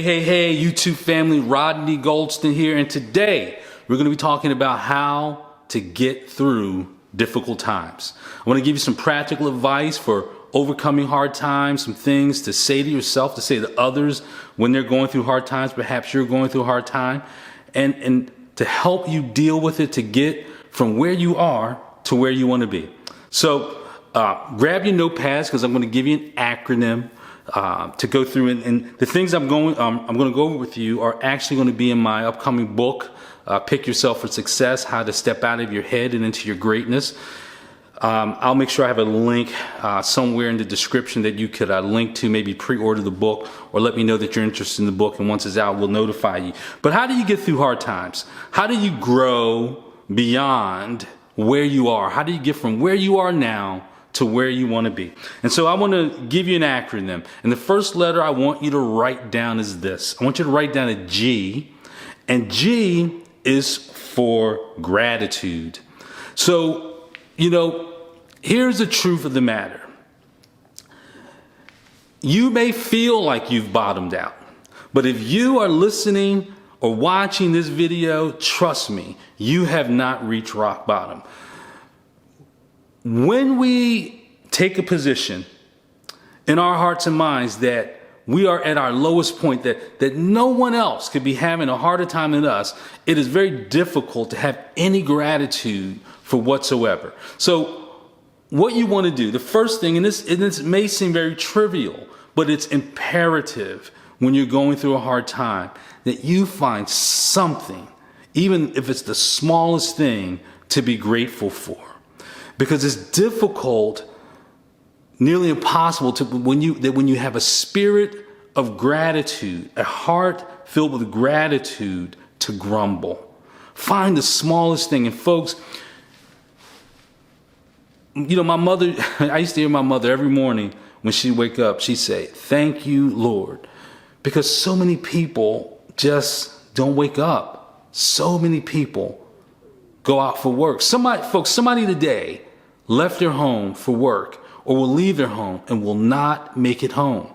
Hey, YouTube family, Rodney Goldston here, and today we're going to be talking about how to get through difficult times. I want to give you some practical advice for overcoming hard times, some things to say to yourself, to say to others when they're going through hard times. Perhaps you're going through a hard time, and to help you deal with it, to get from where you are to where you want to be. So grab your notepads, because I'm going to give you an acronym to go through, and the things I'm going to go over with you are actually going to be in my upcoming book, Pick Yourself for Success: How to Step Out of Your Head and Into Your Greatness. I'll make sure I have a link somewhere in the description that you could link to, maybe pre-order the book, or let me know that you're interested in the book, and once it's out, we'll notify you. But how do you get through hard times? How do you grow beyond where you are? How do you get from where you are now to where you want to be? And so I want to give you an acronym. And the first letter I want you to write down is this. I want you to write down a G. And G is for gratitude. So, here's the truth of the matter. You may feel like you've bottomed out, but if you are listening or watching this video, trust me, you have not reached rock bottom. When we take a position in our hearts and minds that we are at our lowest point, that no one else could be having a harder time than us, it is very difficult to have any gratitude for whatsoever. So what you want to do, the first thing, and this may seem very trivial, but it's imperative when you're going through a hard time, that you find something, even if it's the smallest thing, to be grateful for. Because it's difficult, nearly impossible, when you have a spirit of gratitude, a heart filled with gratitude, to grumble. Find the smallest thing. And folks, my mother, I used to hear my mother every morning when she'd wake up, she'd say, "Thank you, Lord." Because so many people just don't wake up. So many people go out for work. Somebody today left their home for work, or will leave their home and will not make it home.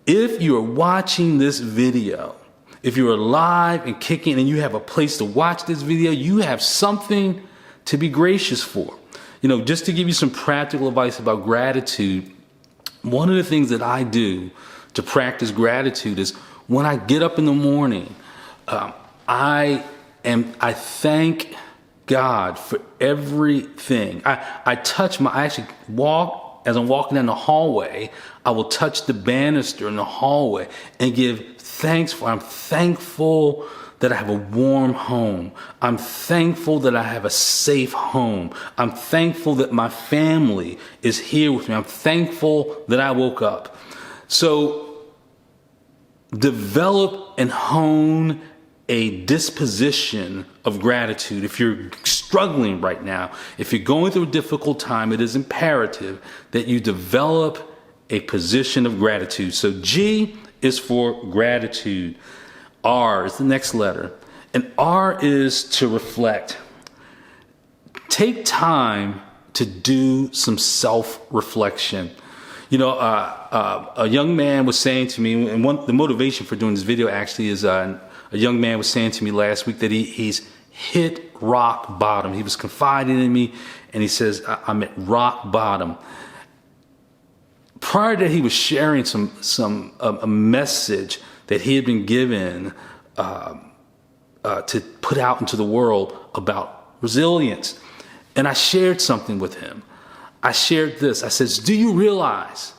If you are watching this video, if you're alive and kicking and you have a place to watch this video, you have something to be gracious for. Just to give you some practical advice about gratitude, one of the things that I do to practice gratitude is when I get up in the morning, I thank God for everything. I actually walk, as I'm walking down the hallway, I will touch the banister in the hallway and give thanks I'm thankful that I have a warm home. I'm thankful that I have a safe home. I'm thankful that my family is here with me. I'm thankful that I woke up. So develop and hone a disposition of gratitude. If you're struggling right now, if you're going through a difficult time, it is imperative that you develop a position of gratitude. So G is for gratitude. R is the next letter. And R is to reflect. Take time to do some self-reflection. A young man was saying to me, and the motivation for doing this video actually is a young man was saying to me last week that he's hit rock bottom. He was confiding in me, and he says, "I'm at rock bottom." Prior to that, he was sharing a message that he had been given to put out into the world about resilience. And I shared something with him. I shared this. I says, "Do you realize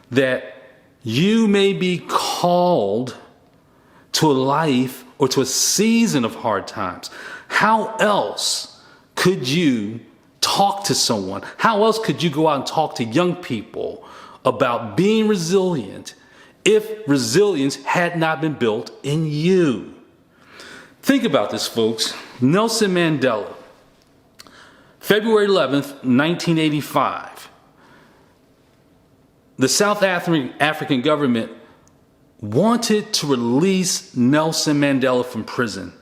that you may be called to a life or to a season of hard times? How else could you talk to someone? How else could you go out and talk to young people about being resilient if resilience had not been built in you?" Think about this, folks. Nelson Mandela, February 11th, 1985. The South African government wanted to release Nelson Mandela from prison.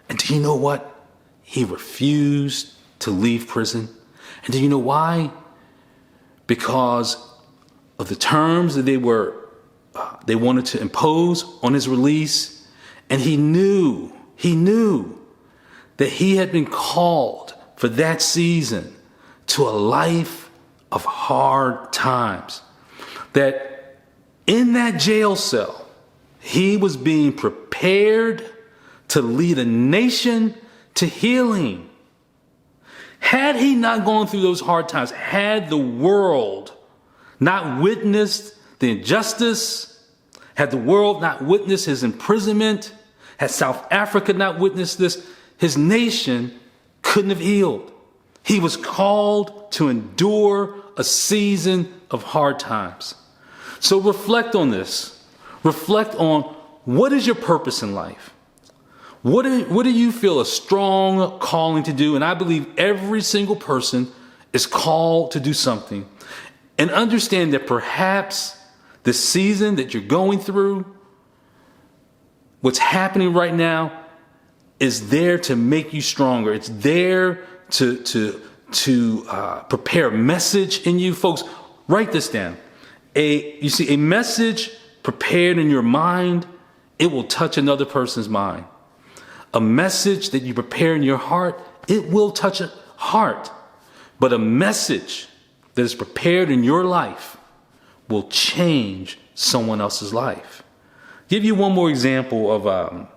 And do you know what? He refused to leave prison. And do you know why? Because of the terms that they were they wanted to impose on his release. And he knew that he had been called for that season to a life of hard times. That in that jail cell, he was being prepared to lead a nation to healing. Had he not gone through those hard times, had the world not witnessed the injustice, had the world not witnessed his imprisonment, had South Africa not witnessed this, his nation couldn't have healed. He was called to endure a season of hard times. So reflect on this. Reflect on, what is your purpose in life? What do you feel a strong calling to do? And I believe every single person is called to do something. And understand that perhaps the season that you're going through, what's happening right now, is there to make you stronger. It's there to prepare a message in you. Folks, write this down. A message prepared in your mind, it will touch another person's mind. A message that you prepare in your heart, it will touch a heart. But a message that is prepared in your life will change someone else's life. Give you one more example of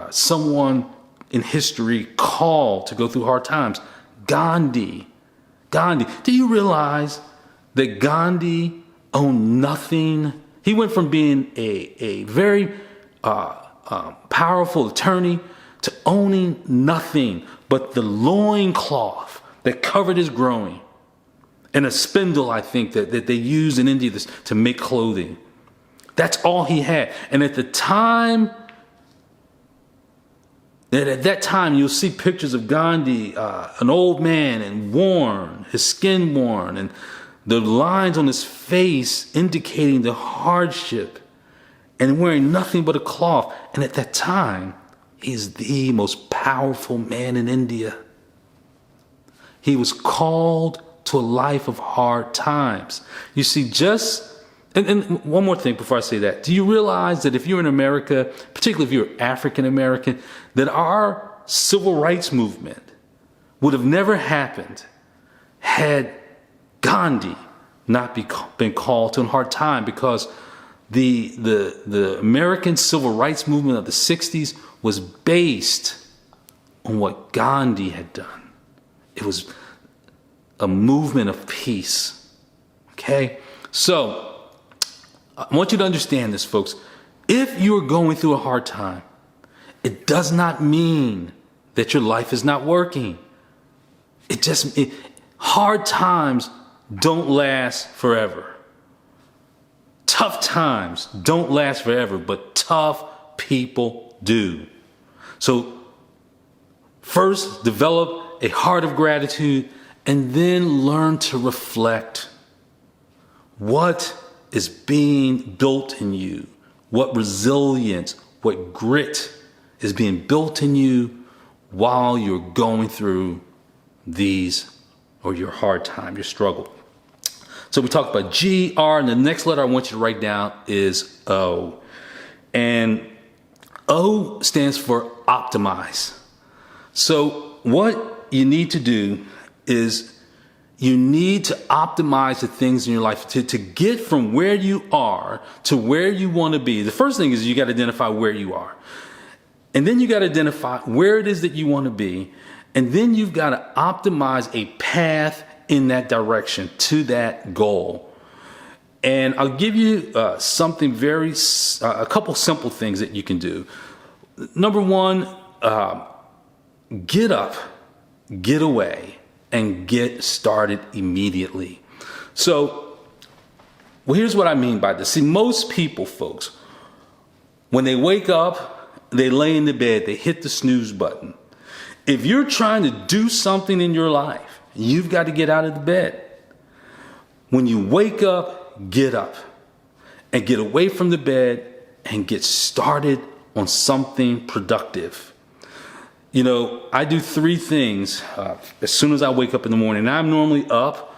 someone in history called to go through hard times. Gandhi. Do you realize that Gandhi owned nothing? He went from being a very powerful attorney to owning nothing but the loincloth that covered his groin and a spindle, I think, that they use in India to make clothing. That's all he had. And at that time, you'll see pictures of Gandhi, an old man and worn, his skin worn, and the lines on his face indicating the hardship, and wearing nothing but a cloth. And at that time, he's the most powerful man in India. He was called to a life of hard times. You see, and one more thing before I say that. Do you realize that if you're in America, particularly if you're African American, that our civil rights movement would have never happened had Gandhi not been called to a hard time? Because the American civil rights movement of the 60s was based on what Gandhi had done. It was a movement of peace. Okay? So, I want you to understand this, folks. If you're going through a hard time, it does not mean that your life is not working. Hard times don't last forever. Tough times don't last forever, but tough people do. So first, develop a heart of gratitude, and then learn to reflect. What is being built in you? What resilience, what grit is being built in you while you're going through your hard time, your struggle? So we talked about G, R, and the next letter I want you to write down is O. And O stands for optimize. So what you need to do is you need to optimize the things in your life to get from where you are to where you want to be. The first thing is you got to identify where you are. And then you got to identify where it is that you want to be. And then you've got to optimize a path in that direction to that goal. And I'll give you a couple simple things that you can do. Number one, get up, get away, and get started immediately. So, here's what I mean by this. See, most people, folks, when they wake up, they lay in the bed, they hit the snooze button. If you're trying to do something in your life, you've got to get out of the bed. When you wake up, get up and get away from the bed and get started on something productive. You know, I do three things as soon as I wake up in the morning. And I'm normally up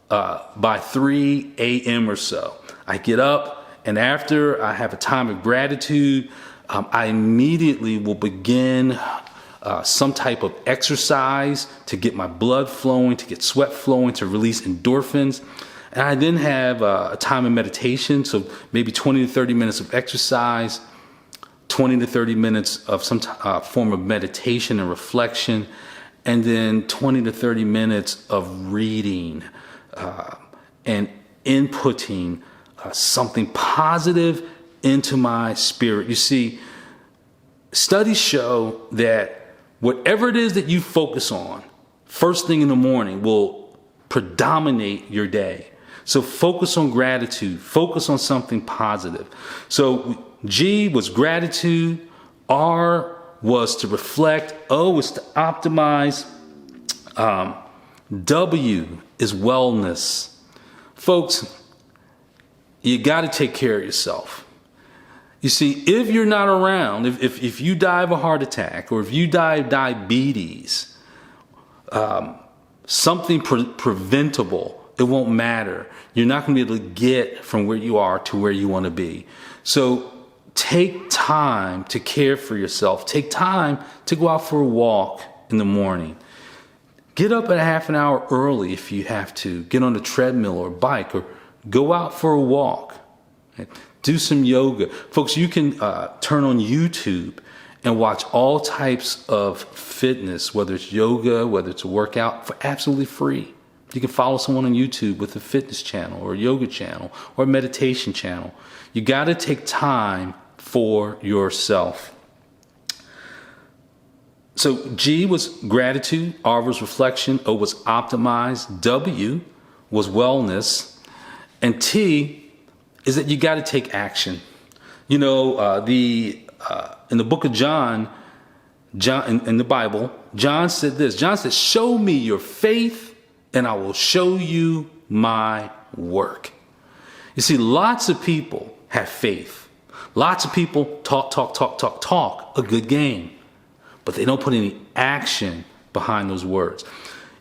by 3 a.m. or so. I get up And after I have a time of gratitude, I immediately will begin some type of exercise to get my blood flowing, to get sweat flowing, to release endorphins. And I then have a time of meditation, so maybe 20 to 30 minutes of exercise, 20 to 30 minutes of some form of meditation and reflection, and then 20 to 30 minutes of reading and inputting something positive into my spirit. You see, studies show that whatever it is that you focus on first thing in the morning will predominate your day. So focus on gratitude, focus on something positive. So G was gratitude, R was to reflect, O is to optimize, W is wellness. Folks, you got to take care of yourself. You see, if you're not around, if you die of a heart attack or if you die of diabetes, something preventable, it won't matter. You're not going to be able to get from where you are to where you want to be. So take time to care for yourself. Take time to go out for a walk in the morning. Get up at a half an hour early if you have to. Get on a treadmill or bike or go out for a walk. Do some yoga. Folks, you can turn on YouTube and watch all types of fitness, whether it's yoga, whether it's a workout, for absolutely free. You can follow someone on YouTube with a fitness channel or a yoga channel or a meditation channel. You got to take time for yourself. So G was gratitude, R was reflection, O was optimize, W was wellness, and T is that you got to take action. You know, in the book of John in the Bible, John said this. John said, "Show me your faith, and I will show you my work." You see, lots of people have faith. Lots of people talk a good game, but they don't put any action behind those words.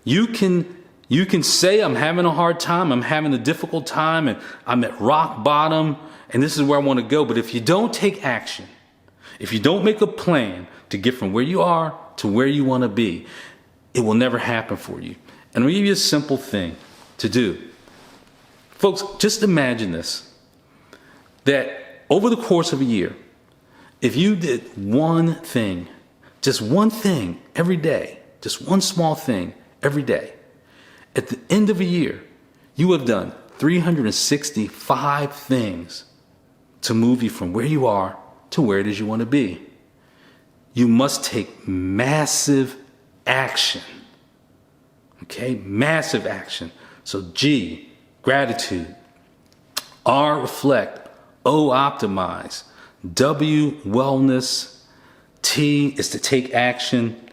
You can say, "I'm having a hard time, I'm having a difficult time, and I'm at rock bottom, and this is where I want to go." But if you don't take action, if you don't make a plan to get from where you are to where you want to be, it will never happen for you. And I'll give you a simple thing to do. Folks, just imagine this, that over the course of a year, if you did one thing, just one thing every day, just one small thing every day, at the end of a year, you have done 365 things to move you from where you are to where it is you want to be. You must take massive action. Okay, massive action. So G, gratitude. R, reflect. O, optimize. W, wellness. T is to take action.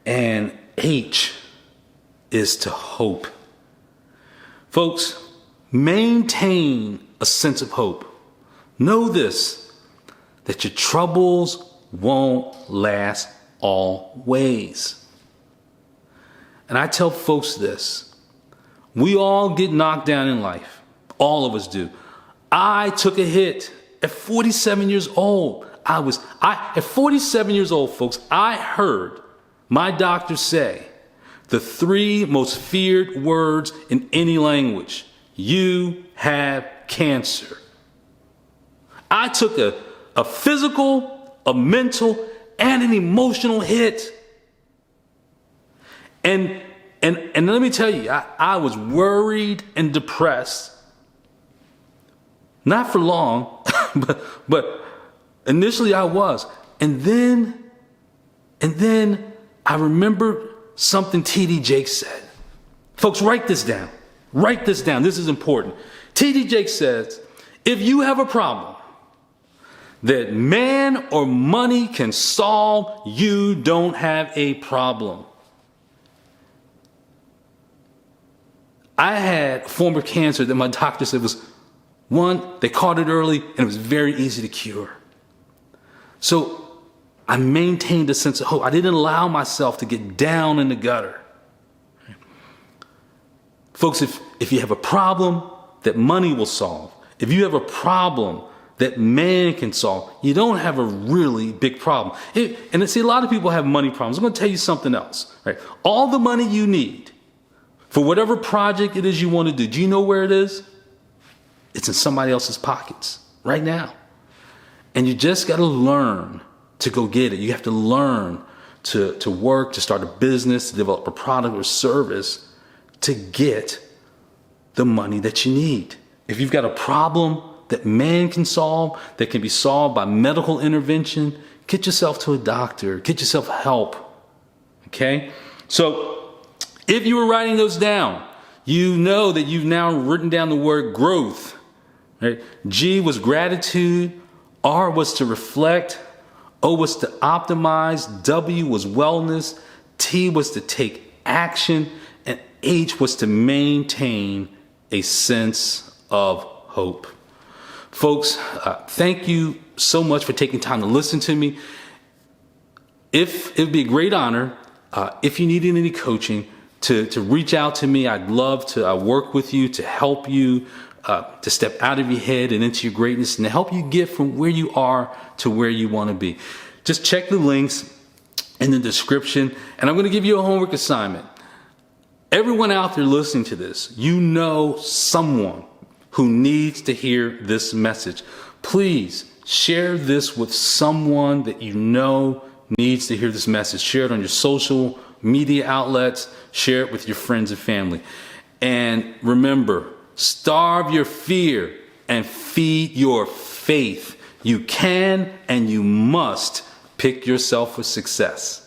And H is to hope. Folks, maintain a sense of hope. Know this, that your troubles won't last always. And I tell folks this, we all get knocked down in life. All of us do. I took a hit at 47 years old. At 47 years old, folks, I heard my doctor say the 3 most feared words in any language. You have cancer. I took a physical, a mental, and an emotional hit. And let me tell you, I was worried and depressed. Not for long, but initially I was. And then I remembered something T.D. Jakes said. Folks, write this down. Write this down. This is important. T.D. Jakes says, if you have a problem that man or money can solve, you don't have a problem. I had a form of cancer that my doctor said was, one, they caught it early and it was very easy to cure. So I maintained a sense of hope. I didn't allow myself to get down in the gutter. Folks, if you have a problem that money will solve, If you have a problem that man can solve, you don't have a really big problem. And see, a lot of people have money problems. I'm going to tell you something else. Right? All the money you need for whatever project it is you want to do you know where it is? It's in somebody else's pockets right now. And you just got to learn to go get it. You have to learn to work, to start a business, to develop a product or service to get the money that you need. If you've got a problem that man can solve, that can be solved by medical intervention, get yourself to a doctor, get yourself help. Okay? So if you were writing those down, you know that you've now written down the word growth. Right? G was gratitude, R was to reflect, O was to optimize, W was wellness, T was to take action, and H was to maintain a sense of hope. Folks, thank you so much for taking time to listen to me. It would be a great honor if you needed any coaching to reach out to me. I'd love to work with you, to help you to step out of your head and into your greatness and to help you get from where you are to where you want to be. Just check the links in the description, and I'm going to give you a homework assignment. Everyone out there listening to this, you know someone who needs to hear this message. Please share this with someone that you know needs to hear this message. Share it on your social media outlets. Share it with your friends and family. And remember, starve your fear and feed your faith. You can and you must pick yourself for success.